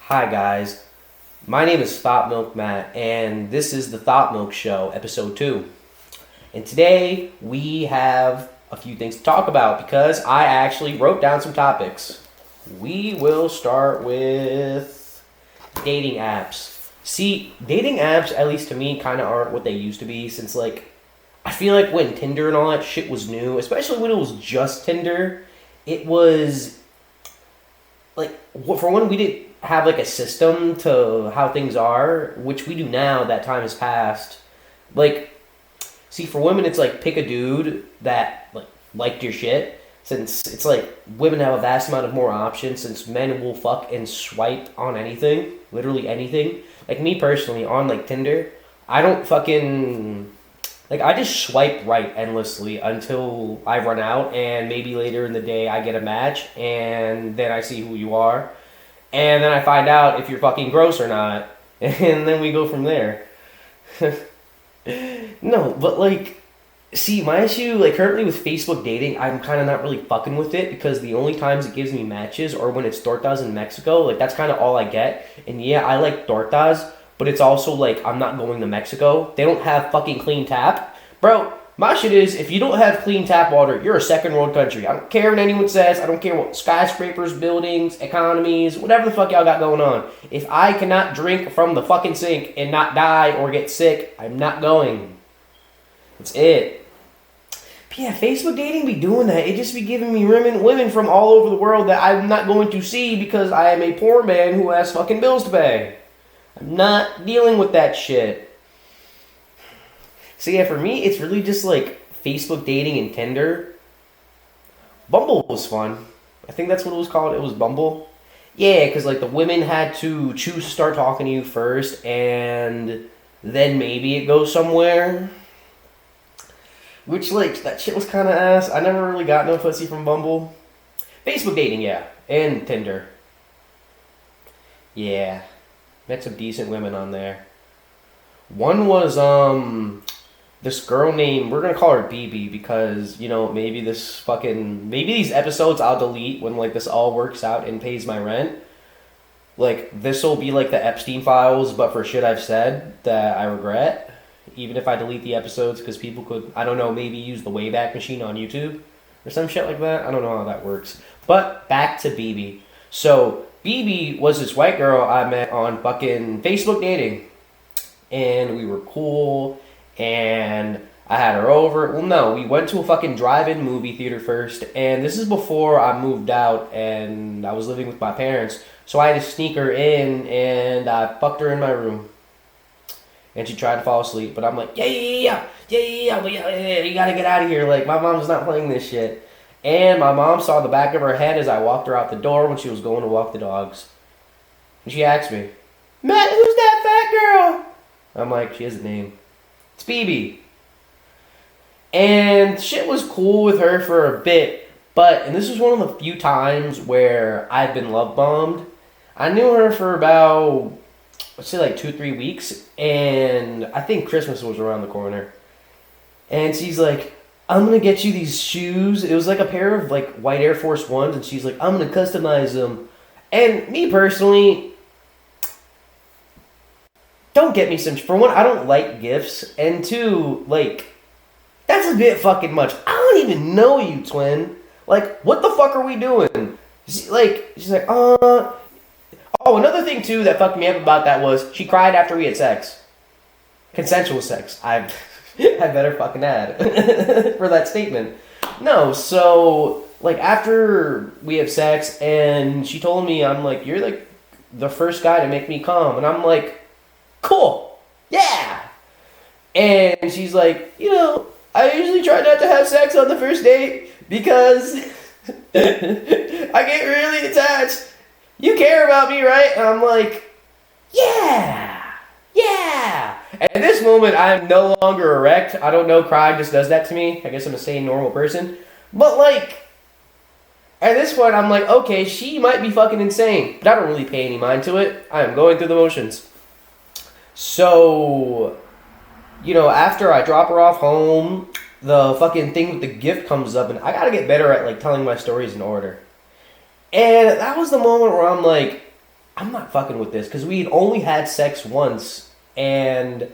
Hi guys, my name is Thotmilk Matt, and this is the Thotmilk Show, episode 2. And today we have a few things to talk about because I actually wrote down some topics. We will start with dating apps. See, dating apps, at least to me, kind of aren't what they used to be since, I feel like when Tinder and all that shit was new, especially when it was just Tinder, it was, for one, we didn't have a system to how things are, which we do now that time has passed. See, for women it's pick a dude that liked your shit, since it's women have a vast amount of more options, since men will fuck and swipe on anything, literally anything. Me personally, on Tinder, I don't fucking I just swipe right endlessly until I run out, and maybe later in the day I get a match, and then I see who you are. And then I find out if you're fucking gross or not. And then we go from there. No, but see, my issue, currently with Facebook dating, I'm kind of not really fucking with it because the only times it gives me matches are when it's tortas in Mexico. That's kind of all I get. And yeah, I like tortas, but it's also I'm not going to Mexico. They don't have fucking clean tap. Bro, my shit is, if you don't have clean tap water, you're a second world country. I don't care what anyone says. I don't care what skyscrapers, buildings, economies, whatever the fuck y'all got going on. If I cannot drink from the fucking sink and not die or get sick, I'm not going. That's it. But yeah, Facebook dating be doing that. It just be giving me women from all over the world that I'm not going to see because I am a poor man who has fucking bills to pay. I'm not dealing with that shit. So yeah, for me, it's really just Facebook dating and Tinder. Bumble was fun. I think that's what it was called. It was Bumble. Yeah, because the women had to choose to start talking to you first, and then maybe it goes somewhere. Which that shit was kind of ass. I never really got no pussy from Bumble. Facebook dating, yeah, and Tinder. Yeah, met some decent women on there. One was this girl named, we're gonna call her BB because, maybe these episodes I'll delete when this all works out and pays my rent. This will be the Epstein files, but for shit I've said that I regret, even if I delete the episodes, because people could, I don't know, maybe use the Wayback Machine on YouTube or some shit like that. I don't know how that works. But back to BB. So BB was this white girl I met on fucking Facebook dating, and we were cool. And I had her over. Well, no, we went to a fucking drive-in movie theater first. And this is before I moved out and I was living with my parents. So I had to sneak her in and I fucked her in my room. And she tried to fall asleep. But I'm like, yeah, you gotta get out of here. My mom's not playing this shit. And my mom saw the back of her head as I walked her out the door when she was going to walk the dogs. And she asked me, Matt, who's that fat girl? I'm like, she has a name. It's BB. And shit was cool with her for a bit, and this was one of the few times where I've been love bombed. I knew her for about, let's say 2-3 weeks, and I think Christmas was around the corner. And she's like, I'm gonna get you these shoes. It was a pair of white Air Force Ones, and she's like, I'm gonna customize them. And me personally, don't get me some. For one, I don't like gifts, and two, that's a bit fucking much. I don't even know you, twin. What the fuck are we doing? She's like, Oh, another thing too that fucked me up about that was she cried after we had sex. Consensual sex. I better fucking add for that statement. No, so after we have sex, and she told me, I'm like, you're the first guy to make me come, and I'm like, cool, yeah. And she's like, I usually try not to have sex on the first date because I get really attached. You care about me, right? And I'm like, yeah. At this moment, I'm no longer erect. I don't know, crying just does that to me. I guess I'm a sane, normal person. But at this point, I'm like, okay, she might be fucking insane, but I don't really pay any mind to it. I am going through the motions. So, after I drop her off home, the fucking thing with the gift comes up, and I gotta get better at telling my stories in order. And that was the moment where I'm like, I'm not fucking with this, because we had only had sex once, and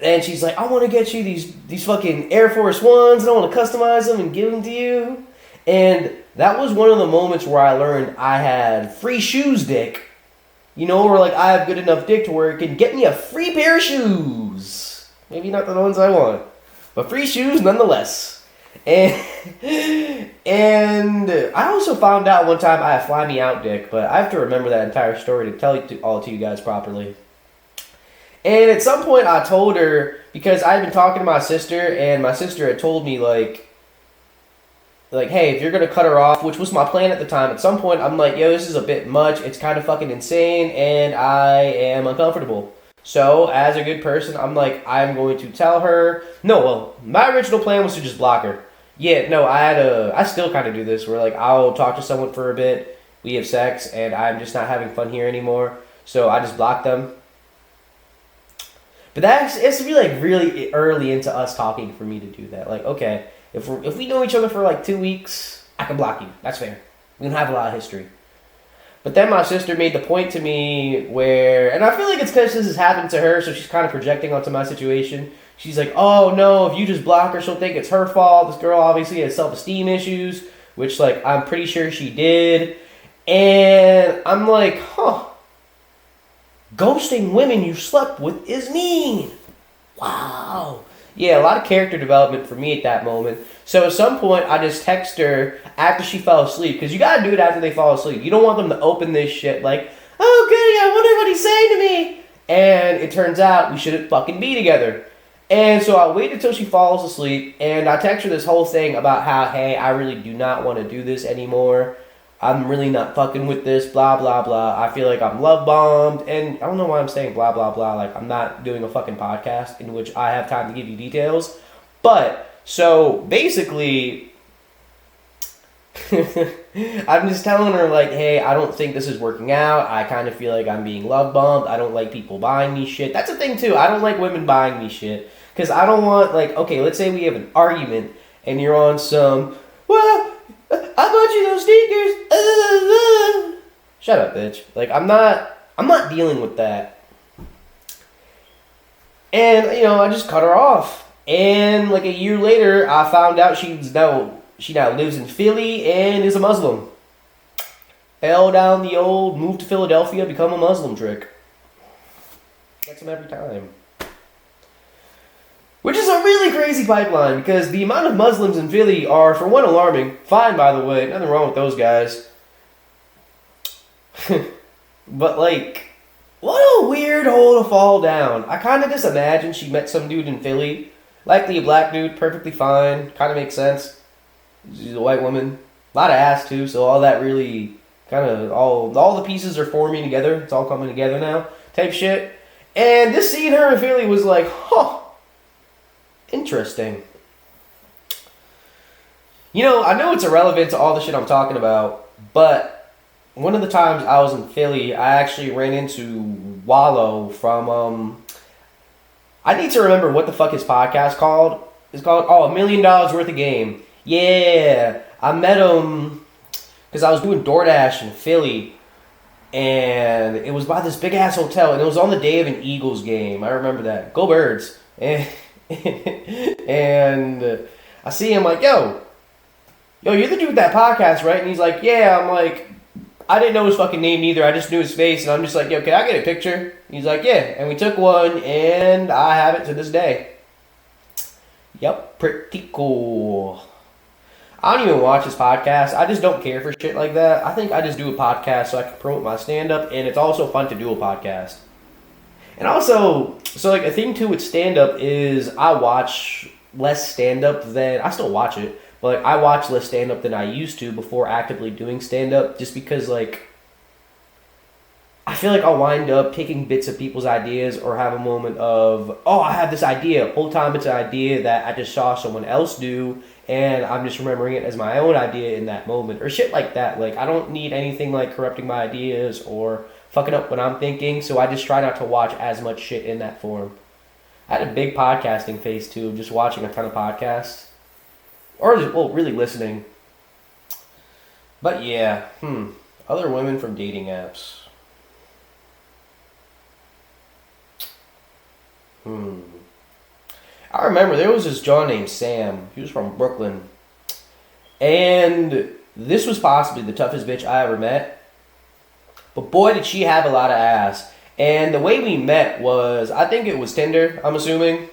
she's like, I want to get you these fucking Air Force Ones, and I want to customize them and give them to you. And that was one of the moments where I learned I had free shoes dick. You know, or like I have good enough dick to where it can get me a free pair of shoes. Maybe not the ones I want, but free shoes nonetheless. And I also found out one time I have fly me out dick, but I have to remember that entire story to tell it to you guys properly. And at some point I told her, because I had been talking to my sister, and my sister had told me like, hey, if you're going to cut her off, which was my plan at the time, at some point I'm like, yo, this is a bit much, it's kind of fucking insane, and I am uncomfortable. So, as a good person, I'm like, I'm going to tell her, no, well, my original plan was to just block her. Yeah, no, I still kind of do this, where like, I'll talk to someone for a bit, we have sex, and I'm just not having fun here anymore, so I just block them. But it's really early into us talking for me to do that. Like, okay, if we know each other for like 2 weeks, I can block you. That's fair. We don't have a lot of history. But then my sister made the point to me where, and I feel like it's because this has happened to her, so she's kind of projecting onto my situation. She's like, oh no, if you just block her, she'll think it's her fault. This girl obviously has self-esteem issues, which like I'm pretty sure she did. And I'm like, huh. Ghosting women you slept with is mean. Wow. Yeah, a lot of character development for me at that moment. So at some point, I just text her after she fell asleep. Because you got to do it after they fall asleep. You don't want them to open this shit like, oh, goody, I wonder what he's saying to me. And it turns out we shouldn't fucking be together. And so I waited until she falls asleep. And I text her this whole thing about how, hey, I really do not want to do this anymore. I'm really not fucking with this, blah, blah, blah. I feel like I'm love bombed. And I don't know why I'm saying blah, blah, blah. Like, I'm not doing a fucking podcast in which I have time to give you details. But, so, basically, I'm just telling her, like, hey, I don't think this is working out. I kind of feel like I'm being love bombed. I don't like people buying me shit. That's the thing, too. I don't like women buying me shit. Because I don't want, like, okay, let's say we have an argument, and you're on some, well, I bought you those sneakers. Shut up, bitch. Like, I'm not dealing with that. And, you know, I just cut her off. And, like, a year later, I found out she now lives in Philly and is a Muslim. Fell down the old move to Philadelphia, become a Muslim trick. Gets them every time. Which is a really crazy pipeline, because the amount of Muslims in Philly are, for one, alarming. Fine, by the way. Nothing wrong with those guys. But, like, what a weird hole to fall down. I kind of just imagine she met some dude in Philly. Likely a black dude, perfectly fine. Kind of makes sense. She's a white woman. A lot of ass, too, so all that really kind of, all the pieces are forming together. It's all coming together now, type shit. And just seeing her in Philly was like, huh. Interesting. You know, I know it's irrelevant to all the shit I'm talking about, but one of the times I was in Philly, I actually ran into Wallow from, I need to remember what the fuck his podcast called. It's called, $1 Million Worth of Game. Yeah, I met him because I was doing DoorDash in Philly, and it was by this big-ass hotel, and it was on the day of an Eagles game. I remember that. Go Birds. And I see him like, yo, you're the dude with that podcast, right? And he's like, yeah. I'm like, I didn't know his fucking name either. I just knew his face, and I'm just like, yo, can I get a picture? And he's like, yeah. And we took one, and I have it to this day. Yep, pretty cool. I don't even watch his podcast. I just don't care for shit like that. I think I just do a podcast so I can promote my stand-up, and it's also fun to do a podcast. And also, so like a thing too with stand-up is I watch less stand-up than, I still watch it, but like I watch less stand-up than I used to before actively doing stand-up, just because like, I feel like I'll wind up taking bits of people's ideas or have a moment of, oh, I have this idea. Whole time it's an idea that I just saw someone else do, and I'm just remembering it as my own idea in that moment, or shit like that. Like, I don't need anything like corrupting my ideas or fucking up what I'm thinking, so I just try not to watch as much shit in that form. I had a big podcasting phase too, just watching a ton of podcasts. Or just, well, really listening. But yeah, other women from dating apps. I remember there was this John named Sam. He was from Brooklyn. And this was possibly the toughest bitch I ever met. But boy, did she have a lot of ass. And the way we met was, I think it was Tinder, I'm assuming.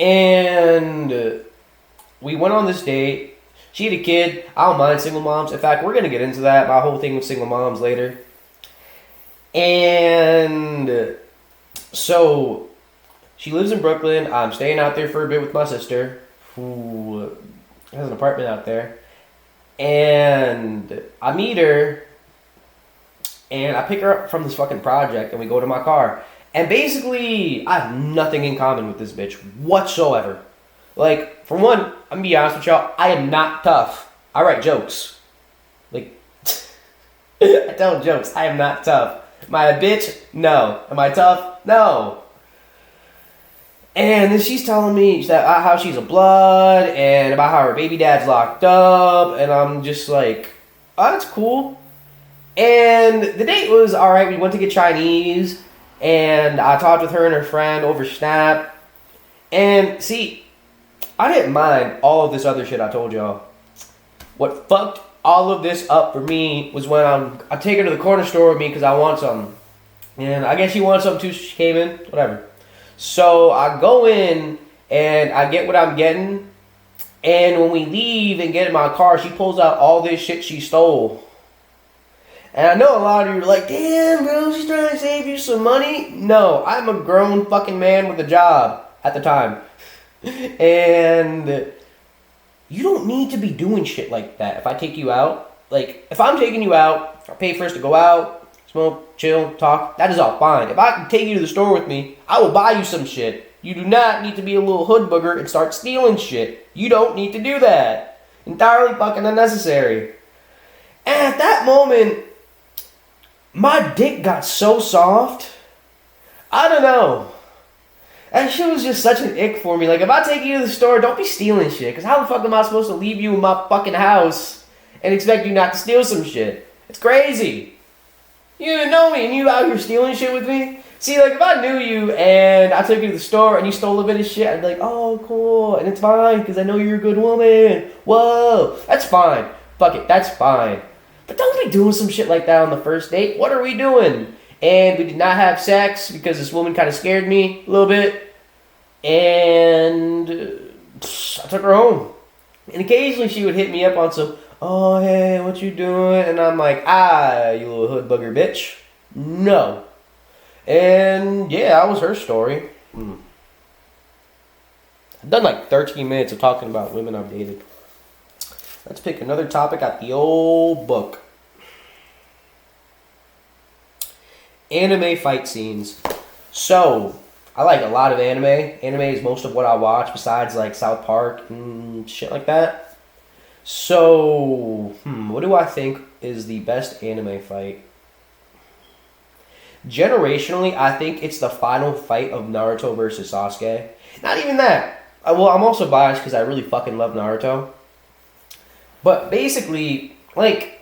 And we went on this date. She had a kid. I don't mind single moms. In fact, we're going to get into that, my whole thing with single moms later. And so she lives in Brooklyn. I'm staying out there for a bit with my sister, who has an apartment out there. And I meet her, and I pick her up from this fucking project, and we go to my car. And basically, I have nothing in common with this bitch whatsoever. Like, for one, I'm gonna be honest with y'all, I am not tough. I write jokes. Like, I tell jokes. I am not tough. Am I a bitch? No. Am I tough? No. And then she's telling me that how she's a blood and about how her baby dad's locked up. And I'm just like, oh, that's cool. And the date was alright. We went to get Chinese. And I talked with her and her friend over Snap. And see, I didn't mind all of this other shit I told y'all. What fucked all of this up for me was when I take her to the corner store with me because I want something. And I guess she wanted something too, so she came in, whatever. So I go in and I get what I'm getting. And when we leave and get in my car, she pulls out all this shit she stole. And I know a lot of you are like, damn, bro, she's trying to save you some money. No, I'm a grown fucking man with a job at the time. And you don't need to be doing shit like that if I take you out. Like, if I'm taking you out, I pay for us to go out, smoke, chill, talk, that is all fine. If I can take you to the store with me, I will buy you some shit. You do not need to be a little hood booger and start stealing shit. You don't need to do that. Entirely fucking unnecessary. And at that moment, my dick got so soft. I don't know. That shit was just such an ick for me. Like, if I take you to the store, don't be stealing shit. Because how the fuck am I supposed to leave you in my fucking house and expect you not to steal some shit? It's crazy. You didn't know me and you out here stealing shit with me? See, like, if I knew you and I took you to the store and you stole a bit of shit, I'd be like, oh, cool. And it's fine because I know you're a good woman. Whoa. That's fine. Fuck it. That's fine. But don't be doing some shit like that on the first date. What are we doing? And we did not have sex because this woman kind of scared me a little bit. And I took her home. And occasionally she would hit me up on some, oh, hey, what you doing? And I'm like, you little hood bugger bitch. No. And yeah, that was her story. I've done like 13 minutes of talking about women I've dated. Let's pick another topic out the old book. Anime fight scenes. So, I like a lot of anime. Anime is most of what I watch besides like South Park and shit like that. So, what do I think is the best anime fight? Generationally, I think it's the final fight of Naruto versus Sasuke. Not even that. Well, I'm also biased because I really fucking love Naruto. But basically, like,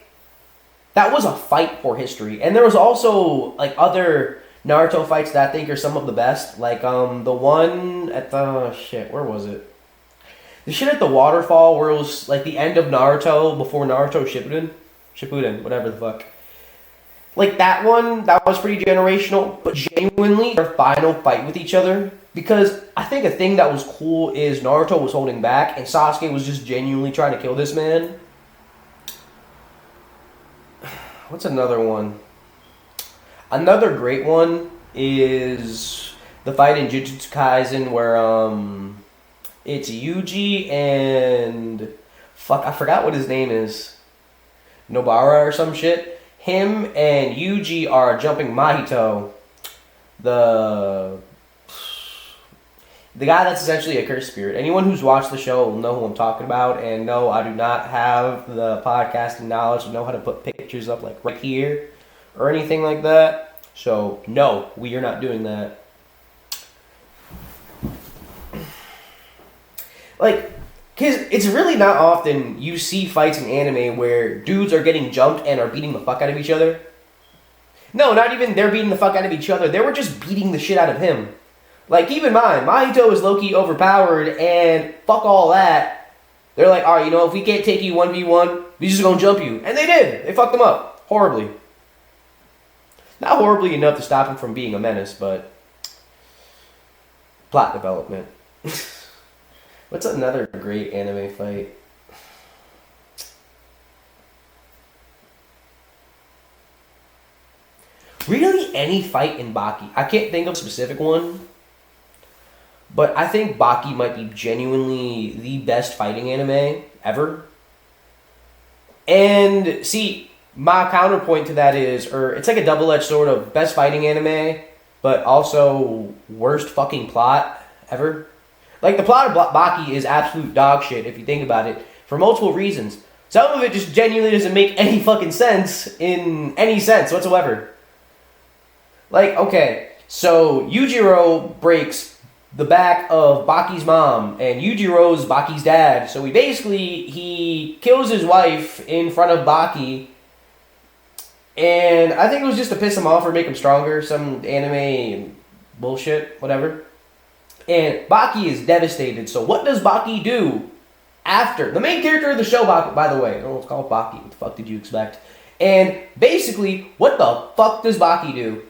that was a fight for history. And there was also, like, other Naruto fights that I think are some of the best. Like, the one at the, where was it? The shit at the waterfall where it was, like, the end of Naruto before Naruto Shippuden, whatever the fuck. Like, that one, that was pretty generational. But genuinely, their final fight with each other. Because I think a thing that was cool is Naruto was holding back and Sasuke was just genuinely trying to kill this man. What's another one? Another great one is the fight in Jujutsu Kaisen where it's Yuji and I forgot what his name is. Nobara or some shit. Him and Yuji are jumping Mahito. The guy that's essentially a cursed spirit. Anyone who's watched the show will know who I'm talking about. And no, I do not have the podcasting knowledge to know how to put pictures up like right here or anything like that. So, no, we are not doing that. Like, because it's really not often you see fights in anime where dudes are getting jumped and are beating the fuck out of each other. No, not even they're beating the fuck out of each other. They were just beating the shit out of him. Like, keep in mind, Mahito is low-key overpowered, and fuck all that. They're like, alright, you know, if we can't take you 1v1, we just gonna jump you. And they did. They fucked him up. Horribly. Not horribly enough to stop him from being a menace, but... plot development. What's another great anime fight? Really, any fight in Baki. I can't think of a specific one. But I think Baki might be genuinely the best fighting anime ever. And, see, my counterpoint to that is, or it's like a double-edged sword of best fighting anime, but also worst fucking plot ever. Like, the plot of Baki is absolute dog shit, if you think about it, for multiple reasons. Some of it just genuinely doesn't make any fucking sense in any sense whatsoever. Like, okay, so Yujiro breaks the back of Baki's mom, and Yujiro's Baki's dad. So he kills his wife in front of Baki, and I think it was just to piss him off or make him stronger, some anime bullshit, whatever. And Baki is devastated, so what does Baki do after? The main character of the show, Baki, by the way, it's called Baki, what the fuck did you expect? And basically, what the fuck does Baki do?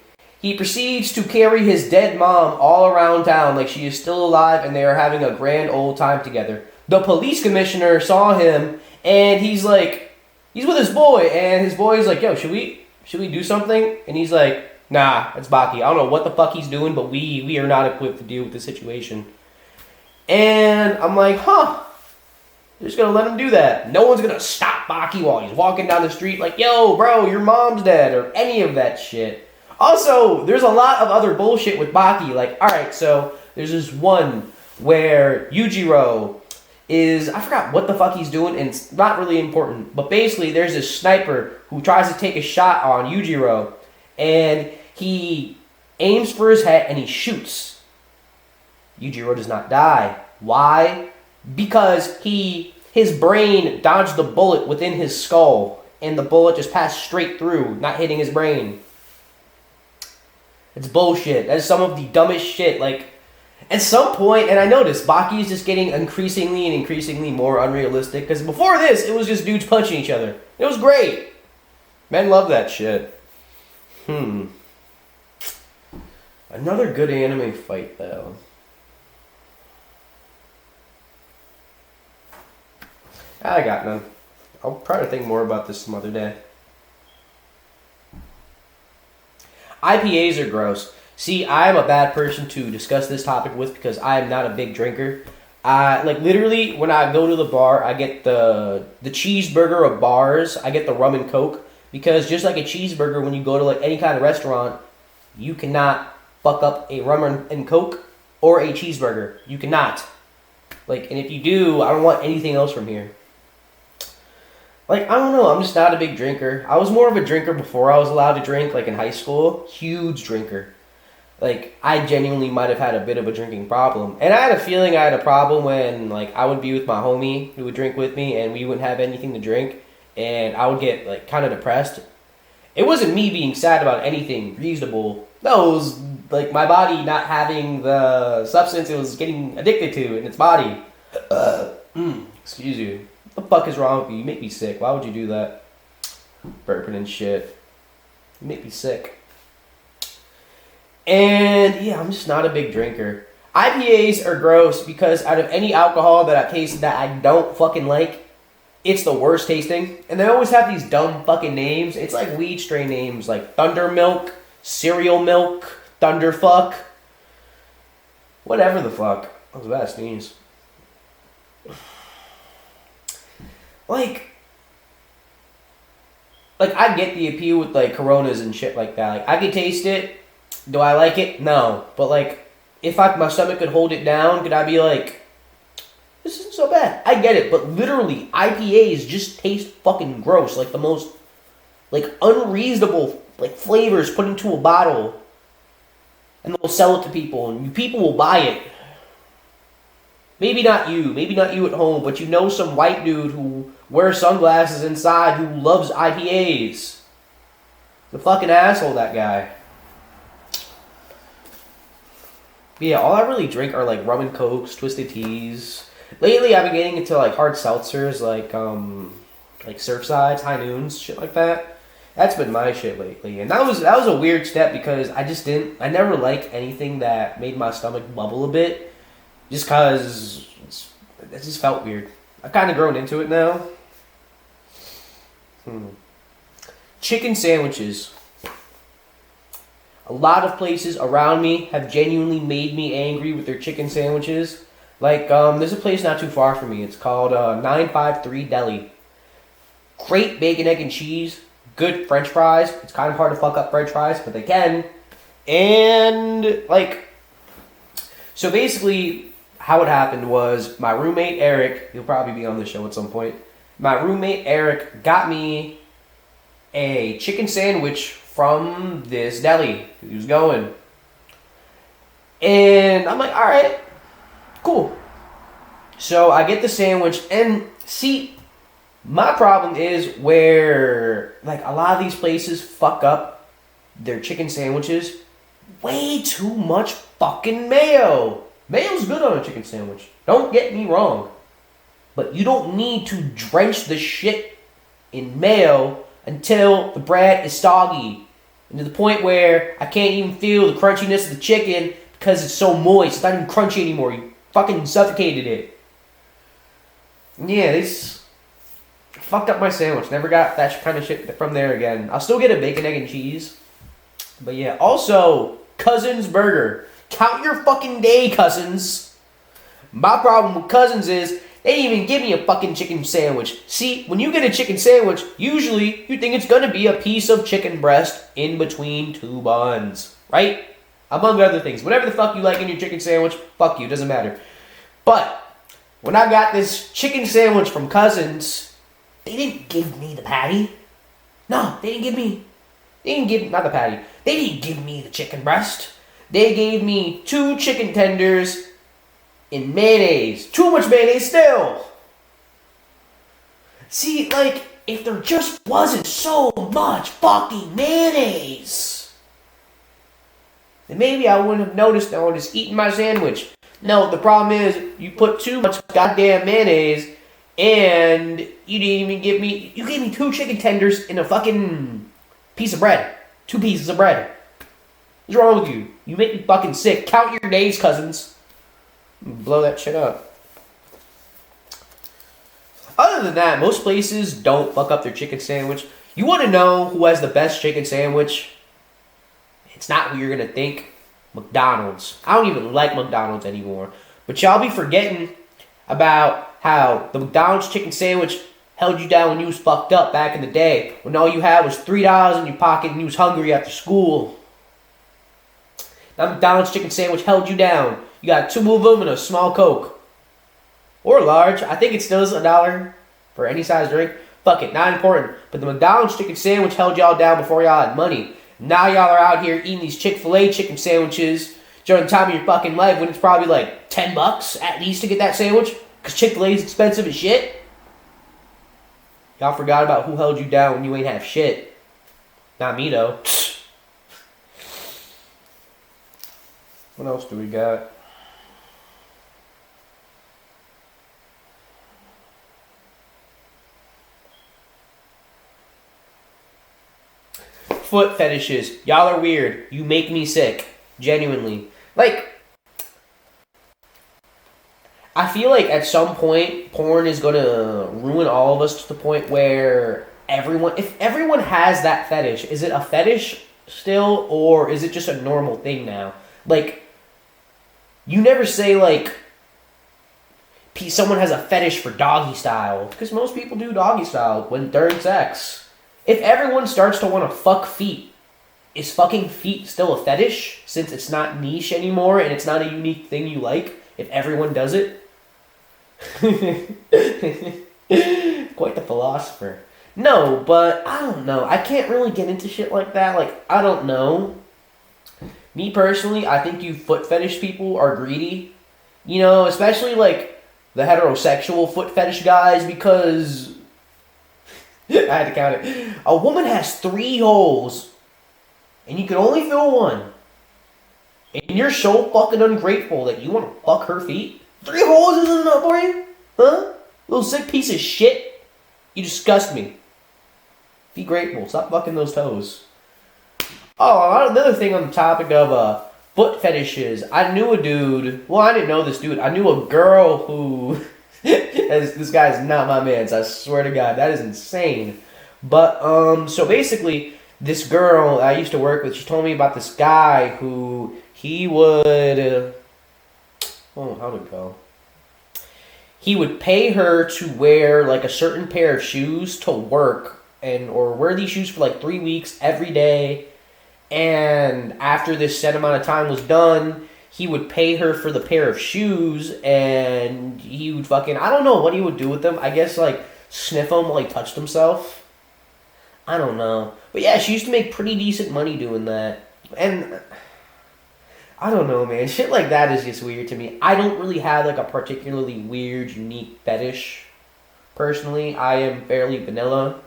He proceeds to carry his dead mom all around town like she is still alive and they are having a grand old time together. The police commissioner saw him and he's like, he's with his boy and his boy is like, yo, should we do something? And he's like, nah, it's Baki. I don't know what the fuck he's doing, but we are not equipped to deal with the situation. And I'm like, huh, they're just gonna let him do that. No one's gonna stop Baki while he's walking down the street like, yo, bro, your mom's dead or any of that shit. Also, there's a lot of other bullshit with Baki. Like, alright, so there's this one where Yujiro is, I forgot what the fuck he's doing, and it's not really important. But basically, there's this sniper who tries to take a shot on Yujiro, and he aims for his head and he shoots. Yujiro does not die. Why? Because his brain dodged the bullet within his skull, and the bullet just passed straight through, not hitting his brain. It's bullshit. That is some of the dumbest shit. Like, at some point, and I noticed, Baki is just getting increasingly more unrealistic. Because before this, it was just dudes punching each other. It was great. Men love that shit. Another good anime fight, though. I got none. I'll try to think more about this some other day. IPAs are gross. See, I'm a bad person to discuss this topic with because I'm not a big drinker. Like, literally, when I go to the bar, I get the cheeseburger of bars. I get the rum and coke. Because just like a cheeseburger, when you go to like any kind of restaurant, you cannot fuck up a rum and coke or a cheeseburger. You cannot. Like, and if you do, I don't want anything else from here. Like, I don't know, I'm just not a big drinker. I was more of a drinker before I was allowed to drink, like in high school. Huge drinker. Like, I genuinely might have had a bit of a drinking problem. And I had a feeling I had a problem when, like, I would be with my homie who would drink with me and we wouldn't have anything to drink. And I would get, like, kind of depressed. It wasn't me being sad about anything reasonable. No, it was, like, my body not having the substance it was getting addicted to in its body. Excuse you. What the fuck is wrong with you? You make me sick. Why would you do that? Burping and shit. You make me sick. And yeah, I'm just not a big drinker. IPAs are gross because out of any alcohol that I've tasted that I don't fucking like, it's the worst tasting. And they always have these dumb fucking names. It's like weed strain names like Thundermilk, Cereal Milk, Thunderfuck. Whatever the fuck. I was about to sneeze. Like I get the appeal with like Coronas and shit like that. Like, I could taste it. Do I like it? No. But like, if my stomach could hold it down, could I be like, this isn't so bad? I get it, but literally, IPAs just taste fucking gross. Like the most, like, unreasonable, like, flavors put into a bottle. And they'll sell it to people, and people will buy it. Maybe not you at home, but you know some white dude who wears sunglasses inside who loves IPAs. The fucking asshole, that guy. Yeah, all I really drink are like rum and cokes, twisted teas. Lately, I've been getting into like hard seltzers, like Surfsides, High Noons, shit like that. That's been my shit lately, and that was a weird step because I never liked anything that made my stomach bubble a bit, just cause it just felt weird. I've kind of grown into it now. Chicken sandwiches. A lot of places around me have genuinely made me angry with their chicken sandwiches. Like, there's a place not too far from me. It's called 953 Deli. Great bacon, egg, and cheese. Good French fries. It's kind of hard to fuck up French fries, but they can. And, like, so basically, how it happened was my roommate Eric, he'll probably be on the show at some point. My roommate Eric got me a chicken sandwich from this deli. He was going. And I'm like, alright, cool. So I get the sandwich, and see, my problem is where, like, a lot of these places fuck up their chicken sandwiches. Way too much fucking mayo. Mayo's good on a chicken sandwich. Don't get me wrong. But you don't need to drench the shit in mayo until the bread is soggy. And to the point where I can't even feel the crunchiness of the chicken because it's so moist. It's not even crunchy anymore. You fucking suffocated it. Yeah, this fucked up my sandwich. Never got that kind of shit from there again. I'll still get a bacon, egg, and cheese. But yeah, also, Cousins Burger. Count your fucking day, Cousins. My problem with Cousins is they didn't even give me a fucking chicken sandwich. See, when you get a chicken sandwich, usually you think it's gonna be a piece of chicken breast in between two buns, right? Among other things. Whatever the fuck you like in your chicken sandwich, fuck you, doesn't matter. But when I got this chicken sandwich from Cousins, they didn't give me the patty. No, they didn't give, not the patty. They didn't give me the chicken breast. They gave me 2 chicken tenders in mayonnaise. Too much mayonnaise still. See, like, if there just wasn't so much fucking mayonnaise, then maybe I wouldn't have noticed that I was just eating my sandwich. No, the problem is you put too much goddamn mayonnaise and you didn't even give me, you gave me 2 chicken tenders in a fucking piece of bread. 2 pieces of bread. What's wrong with you? You make me fucking sick. Count your days, Cousins. Blow that shit up. Other than that, most places don't fuck up their chicken sandwich. You want to know who has the best chicken sandwich? It's not who you're going to think. McDonald's. I don't even like McDonald's anymore. But y'all be forgetting about how the McDonald's chicken sandwich held you down when you was fucked up back in the day. When all you had was $3 in your pocket and you was hungry after school. That McDonald's chicken sandwich held you down. You got 2 of them and a small Coke. Or large. I think it still is $1 for any size drink. Fuck it, not important. But the McDonald's chicken sandwich held y'all down before y'all had money. Now y'all are out here eating these Chick-fil-A chicken sandwiches during the time of your fucking life when it's probably like $10 at least to get that sandwich. Because Chick-fil-A is expensive as shit. Y'all forgot about who held you down when you ain't have shit. Not me though. What else do we got? Foot fetishes. Y'all are weird. You make me sick. Genuinely. Like, I feel like at some point, porn is gonna ruin all of us to the point where if everyone has that fetish, is it a fetish still, or is it just a normal thing now? Like, you never say, like, someone has a fetish for doggy style, because most people do doggy style when during sex. If everyone starts to want to fuck feet, is fucking feet still a fetish, since it's not niche anymore and it's not a unique thing you like, if everyone does it? Quite the philosopher. No, but I don't know. I can't really get into shit like that. Like, I don't know. Me personally, I think you foot fetish people are greedy. You know, especially like the heterosexual foot fetish guys, because I had to count it. A woman has 3 holes and you can only fill 1. And you're so fucking ungrateful that you want to fuck her feet? 3 holes isn't enough for you? Huh? Little sick piece of shit. You disgust me. Be grateful. Stop fucking those toes. Oh, another thing on the topic of foot fetishes. I knew a dude. Well, I didn't know this dude. I knew a girl who. This guy's not my man. I swear to God, that is insane. But so basically, this girl I used to work with, she told me about this guy who he would. Oh, how'd it go? He would pay her to wear like a certain pair of shoes to work, or wear these shoes for like 3 weeks every day. And after this set amount of time was done, he would pay her for the pair of shoes, and he would fucking, I don't know what he would do with them. I guess like sniff them while he touched himself. I don't know. But yeah, she used to make pretty decent money doing that. And I don't know, man. Shit like that is just weird to me. I don't really have like a particularly weird, unique fetish. Personally, I am fairly vanilla.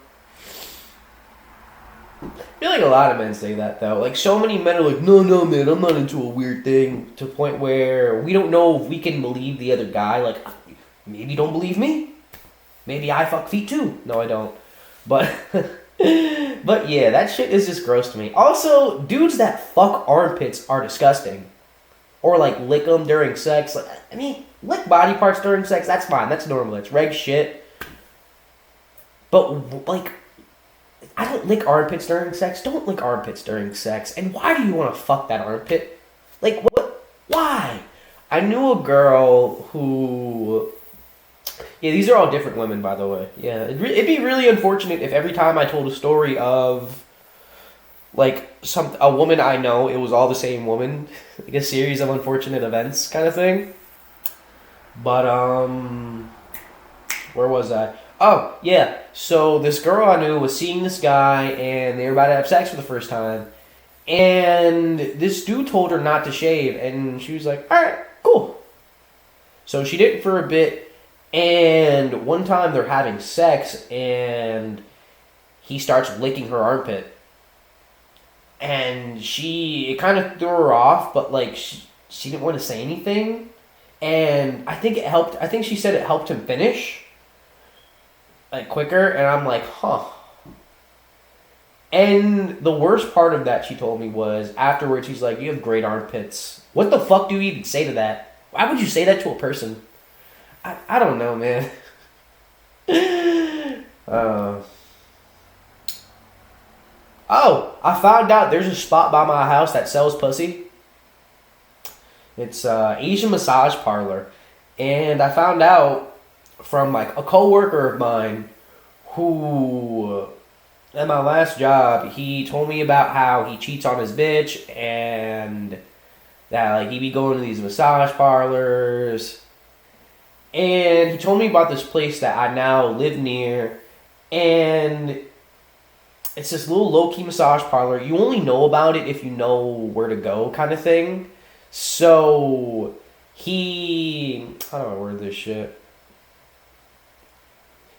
I feel like a lot of men say that though. Like so many men are like, no, man, I'm not into a weird thing. To the point where we don't know if we can believe the other guy. Like, maybe you don't believe me. Maybe I fuck feet too. No, I don't. But, but yeah, that shit is just gross to me. Also, dudes that fuck armpits are disgusting. Or like lick them during sex. Like, I mean, lick body parts during sex. That's fine. That's normal. That's reg shit. But like, I don't lick armpits during sex. Don't lick armpits during sex. And why do you want to fuck that armpit? Like, what? Why? I knew a girl who... Yeah, these are all different women, by the way. Yeah, it'd be really unfortunate if every time I told a story of, like, a woman I know, it was all the same woman. Like a series of unfortunate events kind of thing. But, where was I? Oh, yeah. So this girl I knew was seeing this guy, and they were about to have sex for the first time. And this dude told her not to shave, and she was like, alright, cool. So she did it for a bit, and one time they're having sex, and he starts licking her armpit. And it kind of threw her off, but like, she didn't want to say anything. And I think she said it helped him finish. Like quicker, and I'm like, huh. And the worst part of that, she told me, was afterwards she's like, you have great armpits. What the fuck do you even say to that? Why would you say that to a person? I don't know, man. Oh, I found out there's a spot by my house that sells pussy. It's Asian massage parlor. And I found out from like a coworker of mine who, at my last job, he told me about how he cheats on his bitch and that like he be going to these massage parlors. And he told me about this place that I now live near, and it's this little low-key massage parlor. You only know about it if you know where to go, kind of thing. So how do I word this shit?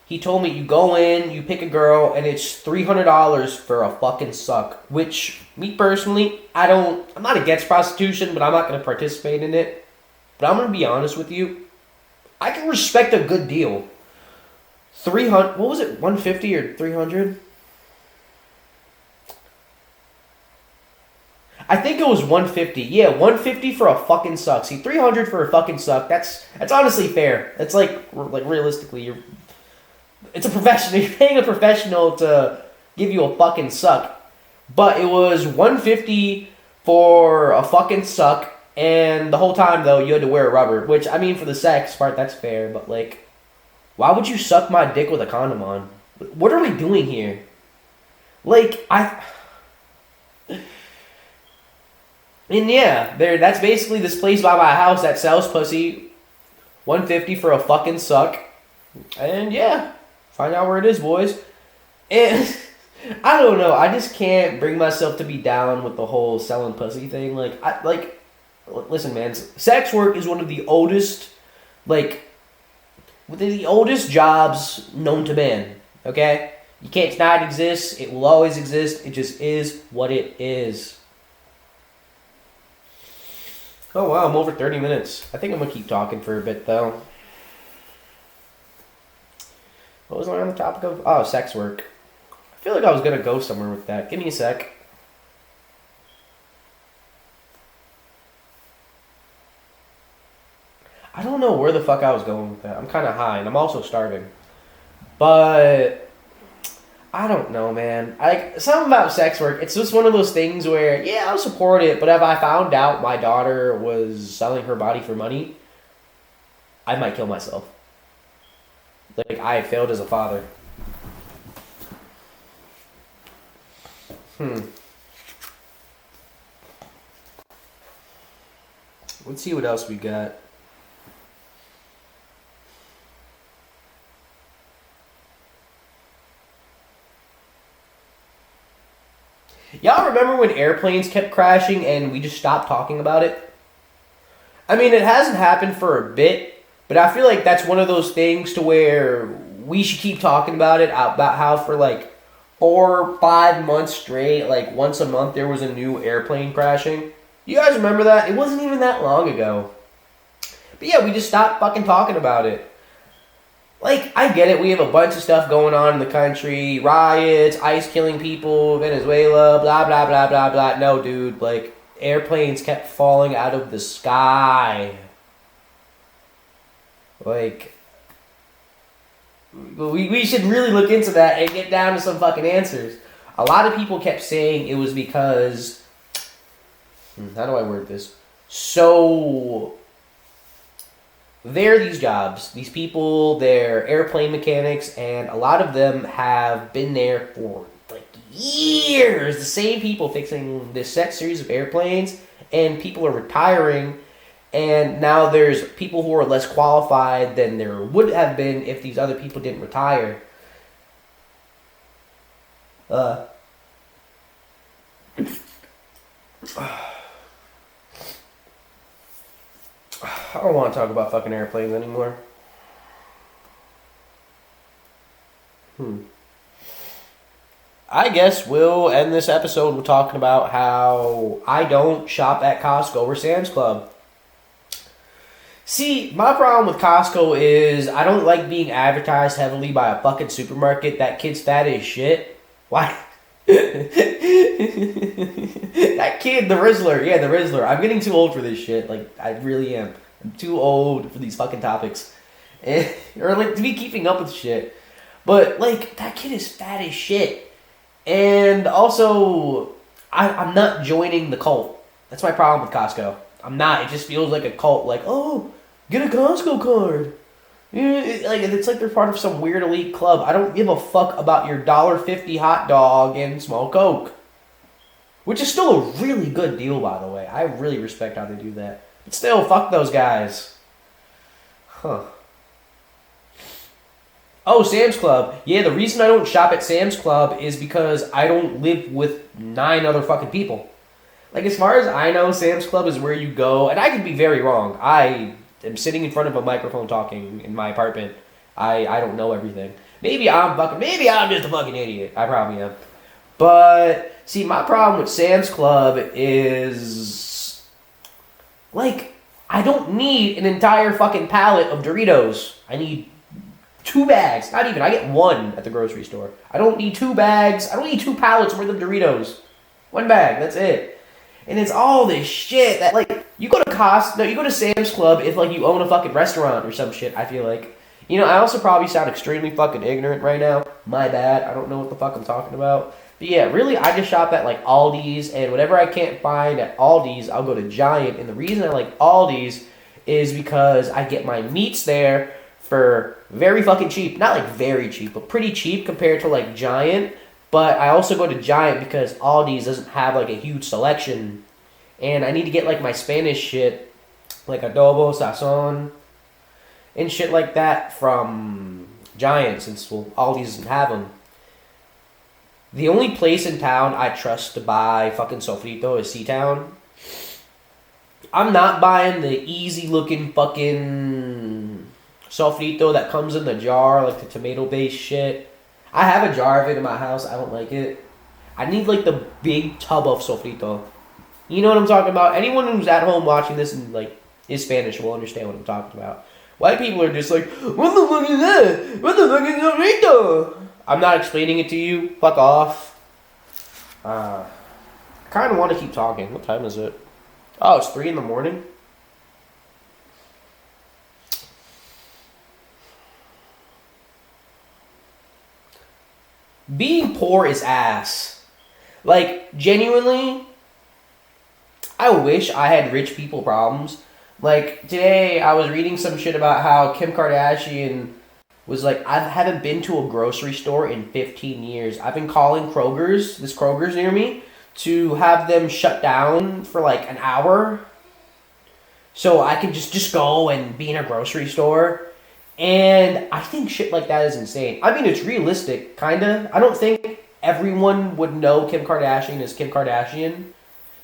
He told me you go in, you pick a girl, and it's $300 for a fucking suck. Which, me personally, I'm not against prostitution, but I'm not going to participate in it. But I'm going to be honest with you. I can respect a good deal. 300, what was it, 150 or 300? I think it was 150. Yeah, 150 for a fucking suck. See, 300 for a fucking suck, that's honestly fair. That's like realistically, it's a professional. You're paying a professional to give you a fucking suck. But it was 150 for a fucking suck, and the whole time though you had to wear a rubber. Which, I mean, for the sex part, that's fair. But like, why would you suck my dick with a condom on? What are we doing here? Like, and yeah, that's basically this place by my house that sells pussy. 150 for a fucking suck. And yeah, find out where it is, boys. And I don't know, I just can't bring myself to be down with the whole selling pussy thing. Listen, man, sex work is one of the oldest, jobs known to man. Okay? You can't deny it exists. It will always exist. It just is what it is. Oh wow, I'm over 30 minutes. I think I'm gonna keep talking for a bit though. What was I on the topic of? Oh, sex work. I feel like I was gonna go somewhere with that. Give me a sec. I don't know where the fuck I was going with that. I'm kind of high and I'm also starving. But I don't know, man. Like something about sex work. It's just one of those things where, yeah, I'll support it. But if I found out my daughter was selling her body for money, I might kill myself. Like I failed as a father. Let's see what else we got. Y'all remember when airplanes kept crashing and we just stopped talking about it? I mean, it hasn't happened for a bit, but I feel like that's one of those things to where we should keep talking about it, about how for like 4 or 5 months straight, like once a month, there was a new airplane crashing. You guys remember that? It wasn't even that long ago. But yeah, we just stopped fucking talking about it. Like, I get it. We have a bunch of stuff going on in the country. Riots, ICE killing people, Venezuela, blah, blah, blah, blah, blah. No, dude. Like, airplanes kept falling out of the sky. Like, we should really look into that and get down to some fucking answers. A lot of people kept saying it was because... How do I word this? So... They're these jobs, these people, they're airplane mechanics, and a lot of them have been there for like years. The same people fixing this set series of airplanes, and people are retiring, and now there's people who are less qualified than there would have been if these other people didn't retire. I don't want to talk about fucking airplanes anymore. I guess we'll end this episode with talking about how I don't shop at Costco or Sam's Club. See, my problem with Costco is I don't like being advertised heavily by a fucking supermarket. That kid's fat as shit. Why? That kid, the Rizzler. Yeah, the Rizzler. I'm getting too old for this shit. Like, I really am. I'm too old for these fucking topics. Or, like, to be keeping up with shit. But, like, that kid is fat as shit. And also, I'm not joining the cult. That's my problem with Costco. I'm not. It just feels like a cult. Like, oh, get a Costco card. Yeah, it's like they're part of some weird elite club. I don't give a fuck about your $1.50 hot dog and small Coke. Which is still a really good deal, by the way. I really respect how they do that. But still, fuck those guys. Huh. Oh, Sam's Club. Yeah, the reason I don't shop at Sam's Club is because I don't live with 9 other fucking people. Like, as far as I know, Sam's Club is where you go, and I could be very wrong. I am sitting in front of a microphone talking in my apartment. I don't know everything. Maybe I'm just a fucking idiot. I probably am. But, see, my problem with Sam's Club is, like, I don't need an entire fucking pallet of Doritos. I need 2 bags. Not even. I get 1 at the grocery store. I don't need 2 bags. I don't need 2 pallets worth of Doritos. 1 bag. That's it. And it's all this shit that, like, you go to Sam's Club if, like, you own a fucking restaurant or some shit, I feel like. You know, I also probably sound extremely fucking ignorant right now. My bad. I don't know what the fuck I'm talking about. But yeah, really, I just shop at, like, Aldi's, and whatever I can't find at Aldi's, I'll go to Giant. And the reason I like Aldi's is because I get my meats there for very fucking cheap. Not, like, very cheap, but pretty cheap compared to, like, Giant. But I also go to Giant because Aldi's doesn't have, like, a huge selection. And I need to get, like, my Spanish shit, like adobo, sazon, and shit like that from Giant since, well, Aldi's doesn't have them. The only place in town I trust to buy fucking sofrito is C-Town. I'm not buying the easy-looking fucking sofrito that comes in the jar, like the tomato-based shit. I have a jar of it in my house. I don't like it. I need, like, the big tub of sofrito. You know what I'm talking about? Anyone who's at home watching this and like is Spanish will understand what I'm talking about. White people are just like, what the fuck is that? What the fuck is a burrito? I'm not explaining it to you. Fuck off. I kind of want to keep talking. What time is it? Oh, it's 3 in the morning. Being poor is ass. Like, genuinely, I wish I had rich people problems. Like, today I was reading some shit about how Kim Kardashian was like, I haven't been to a grocery store in 15 years. I've been calling this Kroger's near me, to have them shut down for like an hour so I can just go and be in a grocery store. And I think shit like that is insane. I mean, it's realistic, kinda. I don't think everyone would know Kim Kardashian as Kim Kardashian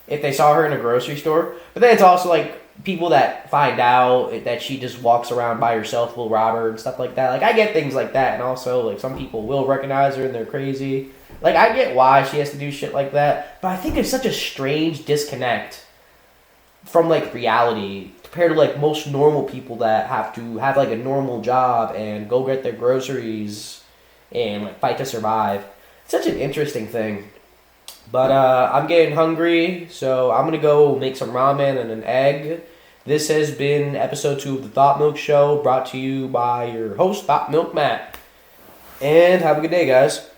if they saw her in a grocery store. But then it's also like people that find out that she just walks around by herself will rob her and stuff like that. Like, I get things like that. And also, like, some people will recognize her and they're crazy. Like, I get why she has to do shit like that. But I think it's such a strange disconnect from, like, reality compared to, like, most normal people that have to have, like, a normal job and go get their groceries and, like, fight to survive. It's such an interesting thing. But I'm getting hungry, so I'm going to go make some ramen and an egg. This has been episode 2 of the Thotmilk Show, brought to you by your host, Thotmilk Matt. And have a good day, guys.